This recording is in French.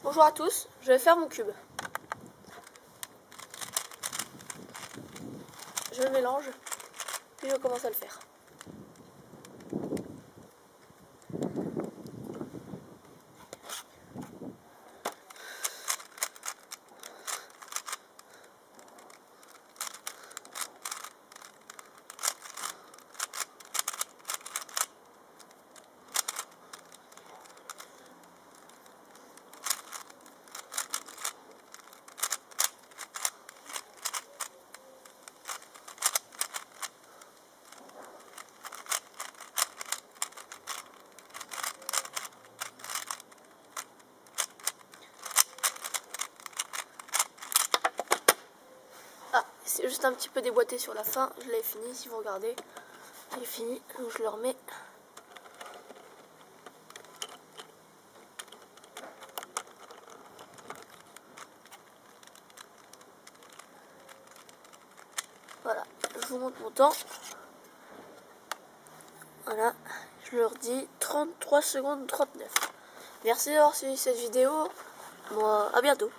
Bonjour à tous, je vais faire mon cube. Je le mélange, puis je commence à le faire. Ah, c'est juste un petit peu déboîté sur la fin, je l'ai fini, si vous regardez. Il est fini, donc je le remets. Voilà, je vous montre mon temps. Voilà, je leur dis 33 secondes 39. Merci d'avoir suivi cette vidéo. Moi, à bientôt.